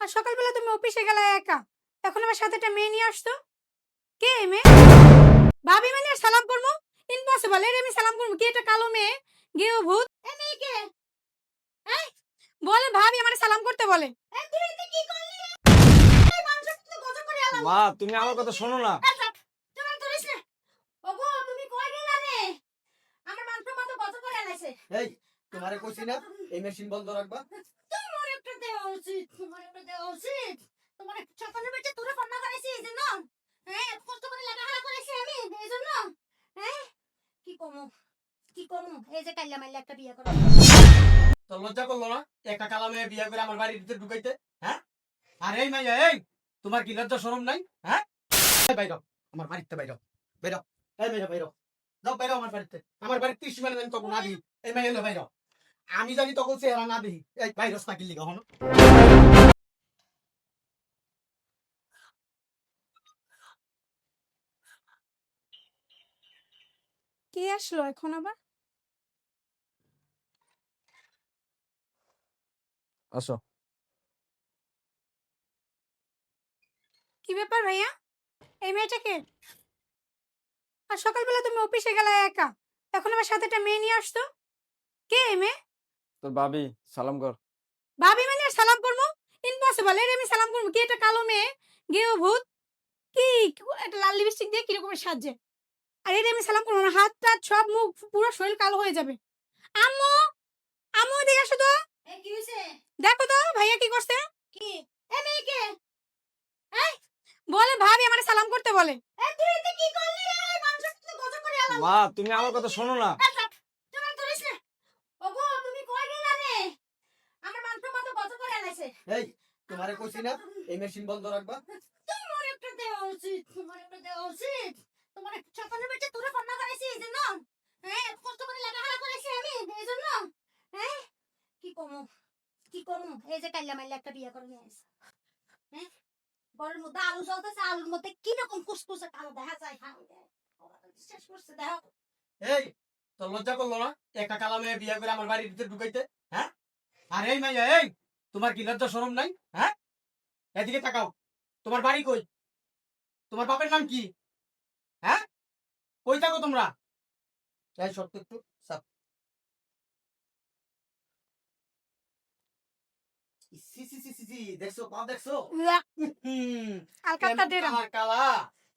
আর সকালবেলা তুমি অফিসে গেলে একা, এখন আমার সাথে একটা মেয়ে নিয়ে আসতো। কে এই মেয়ে? ভাবি মানে আর সালাম করবো? ইম্পসিবল। এর আমি সালাম করবো? কি একটা কালো মেয়ে, গেও ভূত। এই মেয়ে কে? এই বলে ভাবি আমার সালাম করতে বলে। এই তুই এটা কি করলি রে? এই মানুষটা তো গজব করে আলাম। মা তুমি আমার কথা শোনো না। তোমার ধরিস না। ওগো তুমি কই গেলা রে? আমার মানুষটা কত গজব করে আলাইছে। এই তোমারে কইছি না এই মেশিন বন্ধ রাখবা। তোমার একটা দেওয়া উচিত, তোমার একটা দেওয়া উচিত। তোমার একটা ছাপানোর বেচে তোরা পান্না করেছি এই জন্য। হ্যাঁ এত কষ্ট করে লেখাপড়া করেছি আমি এই জন্য। হ্যাঁ কি করবো, কি করবো? এই যে কাইলা মাইলা একটা বিয়ে করো। তো লজ্জা করলো না একটা কালা মেয়ে বিয়ে করে আমার বাড়ির ভিতরে ঢুকাইতে? হ্যাঁ আর এই মাইয়া এই তোমার কি লজ্জা শরম নাই? হ্যাঁ বাইরো আমার বাড়িতে বাইরো, বাইরো এই মেয়ে বাইরো, যাও বাইরো আমার বাড়িতে। আমার বাড়ির 30 মানে জানি তখন না দিই এই মেয়ে এলো বাইরো। আমি জানি তখন চেহারা না দিই এই বাইরস না কিলি কখনো। কে আসলো এখন আবার? আসো। কি ব্যাপার ভাইয়া? এই মেয়েটাকে? আর সকালবেলা তুমি অফিসে গেলে একা, এখন আমার সাথে একটা মেয়ে নিয়ে আসতো। কে এই মেয়ে? তোর ভাবি, সালাম কর। ভাবি মানে আর সালাম করবো? ইম্পসিবল। এর আমি সালাম করবো? কি একটা কালো মেয়ে, গেও ভূত। কি একটা লাল লিপস্টিক দিয়ে কিরকমের সাজে। আর এর আমি সালাম করবো না? হাত টাত সব, মুখ পুরো শরীর কালো হয়ে যাবে। আম্মু, আম্মু এদিকে আসো তো। এই কি হইছে? দেখো তো ভাইয়া কি করছে। কি এ মেয়ে কে? এই বলে ভাবি আমারে সালাম করতে বলে। এই তুই এটা কি করলি রে? এই মানুষটা তো গজব করে আলাম। মা তুমি আমার কথা শোনো না। তোমার ধরিস না। ওগো তুমি কই গেলা রে? আমার মানুষটা কত গজব করে আলাইছে। এই তোমারে কইছি না এই মেশিন বন্ধ রাখবা। তোমার একটা দেওয়া উচিত, তোমার একটা দেওয়া উচিত। তোমার একটা ছাপানোর বেচে তোরা পান্না করেছি এই জন্য। হ্যাঁ এত কষ্ট করে লেখাপড়া করেছি আমি এই জন্য। হ্যাঁ কি করবো, কি করবো? এই যে কাইলা মাইলা একটা বিয়ে করে নিয়ে আসছে। হ্যাঁ ঘরের মধ্যে আলু চলতেছে, আলুর মধ্যে কিরকম কুসকুসে কালো দেখা যায়। শেষ করছে দেখো। এই তো লজ্জা করলো না একটা কালা মেয়ে বিয়ে করে আমার বাড়ির ভিতরে ঢুকাইতে? হ্যাঁ আর এই মাইয়া এই তোমার কি লজ্জা শরম নাই? হ্যাঁ এদিকে তাকাও, তোমার বাড়ি কই? তোমার বাপের নাম কি? হ্যাঁ কই থাকো তোমরা? এই সত্য একটু সাপ। সি সি সি সি সি দেখছো পা দেখছো? আলকাতা দেরা আমার কালা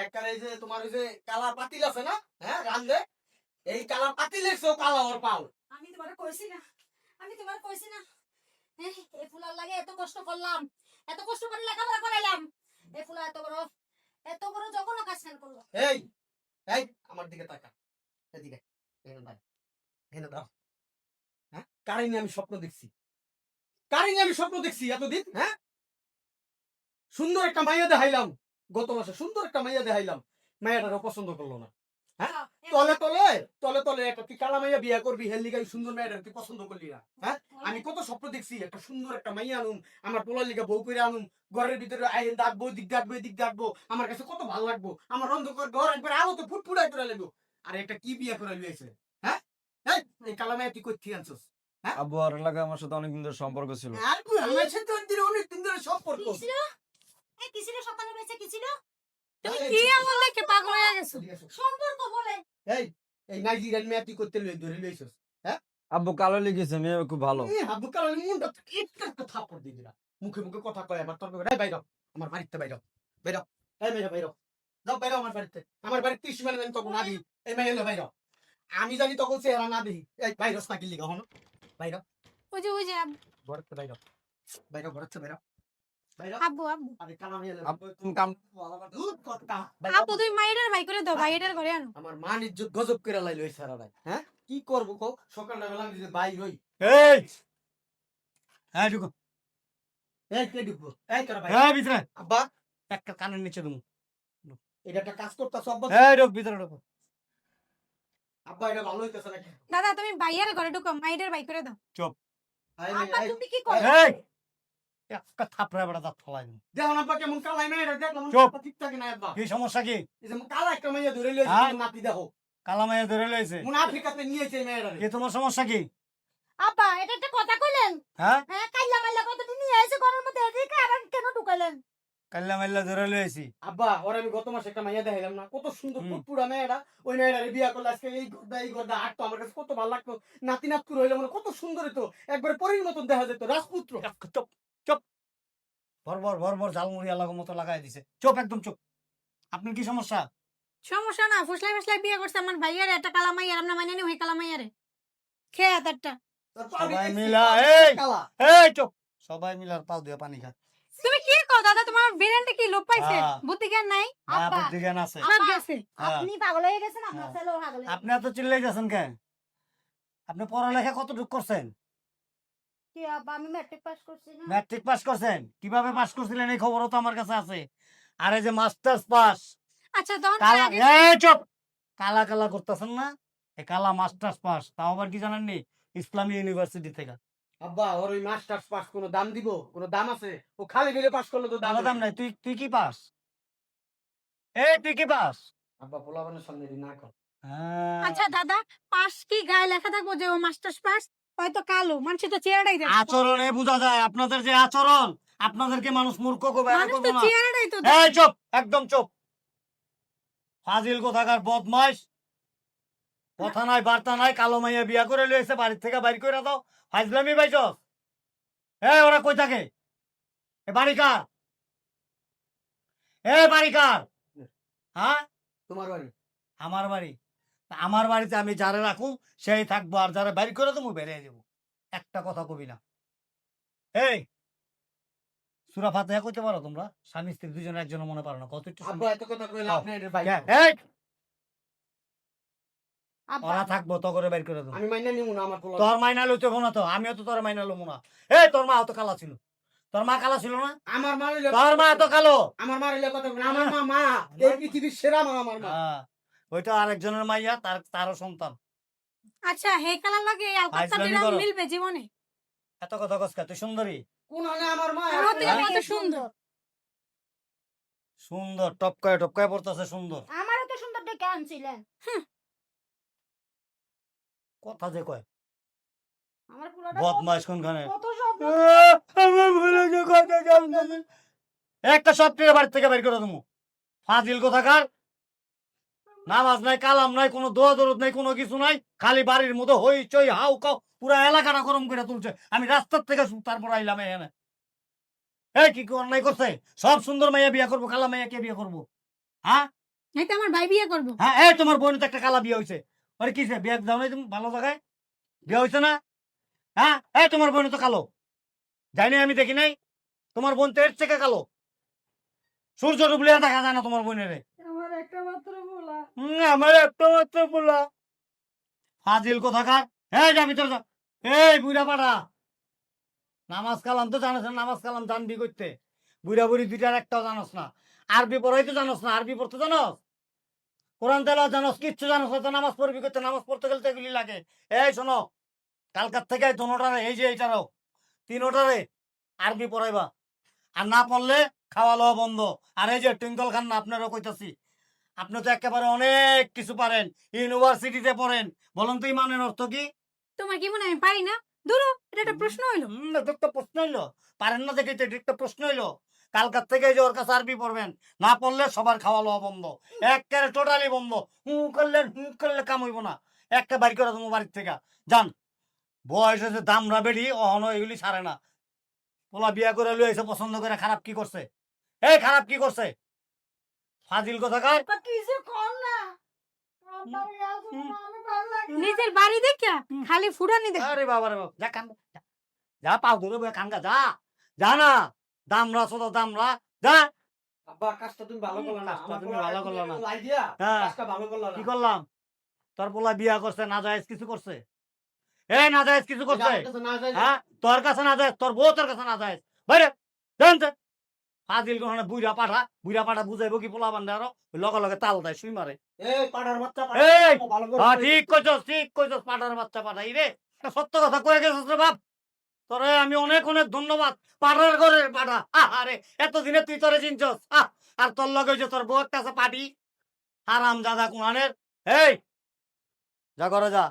একটা এই যে তোমার ওই যে কালা পাতিল আছে না, হ্যাঁ রান্দে এই কালা পাতিল দেখছো কালা ওর পাও। আমি তোমারে কইছি না, আমি তোমারে কইছি না। হ্যাঁ এই ফুলার লাগে এত কষ্ট করলাম, এত কষ্ট করে লেখাপড়া করাইলাম। এই ফুলা এত বড় জঘন্য কাজ কেন করলো? এই এই আমার দিকে তাকা, এদিকে এখানে দাও, এখানে দাও। হ্যাঁ কারে নিয়ে আমি স্বপ্ন দেখছি, কারে নিয়ে আমি স্বপ্ন দেখছি এতদিন? হ্যাঁ সুন্দর একটা মাইয়া দেখাইলাম, গত মাসে সুন্দর একটা মাইয়া দেখাইলাম, মাইয়াটারও পছন্দ করলো না। হ্যাঁ তলে তলে তলে তলে একটা তুই কালা মাইয়া বিয়া করবি হেলদি গাই সুন্দর মাইয়াটা তুই পছন্দ করলি না। হ্যাঁ আমি কত স্বপ্ন দেখছি একটা সুন্দর একটা মাইয়া আনুম, আমার পোলার লিগা বউ করে আনুম, ঘরের ভিতরে আইন ডাকবো দিক ডাকবো এদিক ডাকবো, আমার কাছে কত ভালো লাগবো, আমার অন্ধকার ঘর একবার আলোতে ফুটফুটাই করে লাগবো। আর একটা কি বিয়া করে লইছে? হ্যাঁ এই কালা মাইয়া তুই কই আনছস? হ্যাঁ আব্বু আর এলাকায় আমার সাথে অনেকদিন ধরে সম্পর্ক ছিল। আর কই আমার সাথে অনেক দিন ধরে সম্পর্ক। কি ছিল? এই কি ছিল সকালে বেঁচে কি ছিল? তুমি কি এমন দেখে পাগল হয়ে গেছো? সম্পর্ক বলে এই এই নাইজেরিয়ান মেয়ে তুই করতে লই ধরে লইছস? হ্যাঁ আব্বু কালো লিখেছে, মেয়ে খুব ভালো। এই হাবু কাল মুন্ডা একটা থাপ্পড় দিয়ে দিলা, মুখে মুখে কথা কয় আবার তর্ক করে। এই বাইরো আমার বাড়িতে বাইরো, বাইরো এই মেয়ে বাইরো, যাও বাইরো আমার বাড়িতে। আমার বাড়ির 30 মানে জানি তখন না দিই এই মেয়ে এলো বাইরো। আমি জানি তখন চেহারা না দিই এই বাইরস না কিলি কখনো। বাইরো ওই যে ঘরেতে বাইরো, বাইরো ঘরেতে বাইরো, বাইরো। আব্বু আব্বু আরে কালা মেয়ে এলো। আব্বু তুমি কাম দুধ কথা আব্বু তুমি মাইরের ভাই করে দাও, ভাইয়ের ঘরে আনো। আমার মান ইজ্জত গজব করে লাইলো এই সারা রাত। হ্যাঁ কি করবো কো? সকালটা বেলা আমি যদি বাই হই। এই হ্যাঁ ঢুকো। এই কে ঢুকবো? এই তোরা ভাই হ্যাঁ ভিতরে। আব্বা একটা কানের নিচে দেবো। এটা একটা কাজ করতেছ আব্বা? এই ঢুক ভিতরে ঢুকো। আব্বা এটা ভালো হইতেছে নাকি? দাদা তুমি ভাইয়ের ঘরে ঢুকো, মাইরের ভাই করে দাও। চুপ। এই আব্বা এই তুমি কি করো? এই একটা থাপড়া বড় দাঁত ফলাই দিন। দেখো না আব্বা কেমন কালাই মেয়ে এটা দেখলাম চুপ। ঠিক থাকে না আব্বা। কি সমস্যা কি? এই যে কালা একটা মেয়ে ধরে লইছে হ্যাঁ? নাতি দেখো। কালা মেয়ে ধরে লইছে। মন আফ্রিকাতে নিয়েছে এই মেয়েটা। কি তোমার সমস্যা কি? আব্বা এটা একটা কথা কইলেন? হ্যাঁ হ্যাঁ কাইলা মাইলা কতদিন নিয়ে এসে ঘরের মধ্যে এদিকে আর কাল্লা মাল্লা ধরে লইছি। আব্বা ওর আমি গত মাসে একটা মাইয়া দেখাইলাম না, কত সুন্দর হুম। ফুটফুরা মেয়েটা, ওই মেয়েটারে বিয়া করলে আজকে এই গর্দা হাঁটতো, আমার কাছে কত ভালো লাগতো, নাতি নাতকুর হইলে মানে কত সুন্দর হতো, একবারে পরীর মতন দেখা যেত, রাজপুত্র। চুপ চুপ, ভর ঝালমুড়ি আলাগো মতো লাগাই দিছে। চুপ, একদম চুপ। আপনার কি সমস্যা? সমস্যা না, ফুসলাই ফুসলাই বিয়ে করছে আমার ভাইয়ারে, একটা কালা মাইয়ার, আমরা মানে নি ওই কালা মাইয়ারে খেয়ে তারটা। তোর পা সবাই দেখছি, মিলা, পা এই কালা। এই চুপ, সবাই মিলার পাও দিয়ে পানি খা। তুমি কি কও দাদা, তোমার ব্রেনটা কি লোপ পাইছে? হ্যাঁ। বুদ্ধি জ্ঞান নাই? আপনার দিকে আছে। সব গেছে। হ্যাঁ। আপনি পাগল হয়ে গেছেন, আপনার হ্যাঁ। ছেলেও পাগল হয়ে আপনি এত চিল্লাই গেছেন কেন? আপনি পড়ালেখা কতটুকু করছেন? কি আব্বা, আমি ম্যাট্রিক পাস করছি না। ম্যাট্রিক পাস করছেন? কিভাবে পাস করছিলেন এই খবরও তো আমার কাছে আছে। আর এই যে মাস্টার্স পাস, আচ্ছা তখন কালা, আগে এই চুপ, কালা কালা করতেছেন না? এই কালা মাস্টার্স পাস, তাও আবার কি জানেননি? ইসলামী ইউনিভার্সিটি থেকে। আব্বা ওর ওই মাস্টার্স পাস কোনো দাম দিব, কোনো দাম আছে? ও খালি বেলে পাস করলে তো দাম দাম নাই। তুই তুই কি পাস? এই তুই কি পাস? আব্বা পোলাপানের সামনে যদি না কর। হ্যাঁ। আচ্ছা দাদা, পাস কি গায়ে লেখা থাকবো যে ও মাস্টার্স পাস? হয়তো কালো, মানুষ তো চেহারাটাই দেখে। আচরণে বোঝা যায় আপনাদের যে আচরণ, আপনাদেরকে মানুষ মূর্খ কবে মানুষ তো না। চেহারাটাই তো এই দেখে। চুপ, একদম চুপ। ফাজিল কোথাকার বদমাইশ, কথা নাই বার্তা নাই, কালো মাইয়া বিয়া করে লইছে, বাড়ির থেকে বাইর করে দাও। ফাজলামি পাইছ? এই ওরা কই থাকে? এ বাড়ি কার? এ বাড়ি কার? হ্যাঁ, তোমার বাড়ি। আমার বাড়ি। তা আমার বাড়িতে আমি যারা রাখুম সেই থাকবো, আর যারা বাইর করে দেবো বেরিয়ে যাবো। একটা কথা কবি না। এই সূরা ফাতিহা কইতে পারো তোমরা? স্বামী স্ত্রী দুজনে একজন মনে পারো না? কত একটু শুনি। আব্বা এত কথা কইলে আপনি এর ভাই। এই আব্বা ওরা থাকবো তো করে বাইর করে দেবো। আমি মাইনা নিমু না আমার পোলা। তোর মাইনা লইতে না তো, আমিও তো তোর মাইনা লমু না। এই তোর মা অত কালা ছিল? তোর মা কালা ছিল না? আমার মা হইলে তোর মা এত কালো? আমার মা হইলে কথা বলে, আমার মা মা এই পৃথিবীর সেরা মা আমার মা। হ্যাঁ, ওইটা আরেকজনের মাইয়া, তারও সন্তান। আচ্ছা হে কালার লাগে এই আলকাতরা ফাজলামি দিরাম করো। মিলবে জীবনে? এত কথা কসকা, তুই সুন্দরী? কোন হলে আমার মা আমার থেকে হ্যাঁ? কত সুন্দর। সুন্দর, টপকায় টপকায় পড়তেছে সুন্দর। আমারও তো সুন্দর ডেকে আনছিলেন। কথা যে কয়, আমার পুরোটা বদমাইশ কোনখানে। কত স্বপ্ন। আমার ভুলে যে কথা জানতাম না। একটা সপ্তাহে বাড়ি থেকে বের করে দেবো। ফাজিল কোথাকার, নামাজ নাই, কালাম নাই, কোনো দোয়া দরদ নাই, কোনো কিছু নাই, খালি বাড়ির মধ্যে হই চই হাউ কাউ, পুরা এলাকাটা গরম করে তুলছে। আমি রাস্তার থেকে তারপর আইলাম এখানে। এই কি কি অন্যায় করছে? সব সুন্দর মাইয়া বিয়া করবো, কালা মাইয়া কে বিয়ে করবো? হ্যাঁ এই তো আমার ভাই বিয়ে করবো। হ্যাঁ, এই তোমার বোন তো একটা কালা বিয়ে হয়েছে। আরে কিসে বিয়ে দাও নাই তুমি ভালো জায়গায়? বিয়ে হয়েছে না? হ্যাঁ, এই তোমার বোন তো কালো, যাইনি আমি দেখি নাই। তোমার বোন তো এর থেকে কালো, সূর্য ডুবলে দেখা যায় না তোমার বোনের। আমার একটা মাত্র বলা। আমার একটা মাত্র বলা, ফাজিল কোথাকার। এই যাবি তোর, এই বুড়া পাড়া, নামাজ কালাম তো জানোস না? নামাজ কালাম জানবি করতে? বুড়া বুড়ি দুইটার একটাও জানোস না। আরবি পড়াই তো জানোস না? আরবি পড়তে জানোস? কোরআন তেলাওয়াত জানোস? কিচ্ছু জানোস না তো নামাজ পড়বি করতে? নামাজ পড়তে গেলে তো এগুলি লাগে। এই শোনো, কালকার থেকে দোনোটারে, এই যে এইটারও, তিনোটারে আরবি পড়াইবা। আর না পড়লে খাওয়া লওয়া বন্ধ। আর এই যে টুইঙ্কল খান না, আপনারও কইতাছি, আপনি তো একেবারে অনেক কিছু পারেন, ইউনিভার্সিটিতে পড়েন। বলুন তো ইমানের অর্থ কি? তোমার কি মনে হয় আমি পারি না? দূর, এটা একটা প্রশ্ন হইলো। এটা তো প্রশ্ন হইলো, পারেন না দেখে তো এটা একটা প্রশ্ন হইলো। কালকার থেকে এই যে ওর কাছে আরবি পড়বেন, না পড়লে সবার খাওয়া লওয়া বন্ধ, একেবারে টোটালি বন্ধ। হুঁ করলে কাম হইব না, একটা বাড়ি করে দেবো বাড়ির থেকে। যান, বয়স হয়েছে দামরা বেড়ি, অহনো এগুলি ছাড়ে না। পোলা বিয়া করে লই এসে পছন্দ করে, খারাপ কি করছে? এই খারাপ কি করছে? ফাজিল কোথাকার। আব্বা কি যে কর না। আব্বা আমি আসবো না, আমি ভালো লাগে না। নিজের বাড়ি দেখা খালি ফুরানি দেখ। আরে বাবা রে বাবা, যা কান যা, যা পাও ধরে বয়ে কানগা, যা যা না, দামরা ছোট দামরা, যা। আব্বা কাজটা তুমি ভালো করলা না, কাজটা আমার তুমি পোলা ভালো করলা না। লাই দিয়া হ্যাঁ। কাজটা ভালো করলা না। কি করলাম? তোর পোলা বিয়া করছে, না জায়েজ কিছু করছে? এই না জায়েজ কিছু করছে? আমার কাছে না যায়। হ্যাঁ, তোর কাছে না জায়েজ, তোর বউ তোর কাছে না জায়েজ, বাইরে জানতে। ফাজিল কোন বুইরা পাঠা বুঝাইবো কি পোলা বান্ধে? আরো লগে লগে তাল দেয়, শুই মারে। এই পাড়ার বাচ্চা এই, ভালো করে হ্যাঁ ঠিক কইছস, পাঠার বাচ্চা পাঠাই রে। একটা সত্য কথা কয়ে গেছিস রে বাপ। তোরে আমি অনেক অনেক ধন্যবাদ, পাঠার ঘরের পাঠা। আরে এতদিনে তুই তোরে চিনছস। আর তোর লগে যে তোর বউ একটা আছে পাটি, হারাম জাদা কুমানের। এই যা করে যা,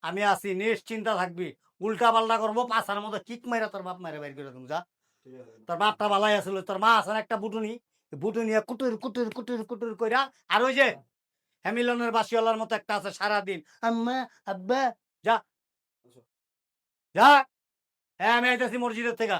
আমি আছি, নিশ্চিন্তা থাকবি। উল্টা পাল্টা করবো, পাছার মতো কিক মাইরা তোর বাপ মাইরা বাইর করে দেবো। যা তোর বাপটা ভালাই আসলো, তোর মা আছে না একটা বুটুনি, বুটুনি কুটুর কুটুর কুটুর কুটুর কইরা, আর ওই যে হ্যামিলনের বাসিওয়ালার মতো একটা আছে সারাদিন আম্মা আব্বা, যা যা। হ্যাঁ আমি আইতাছি মসজিদের থেকে।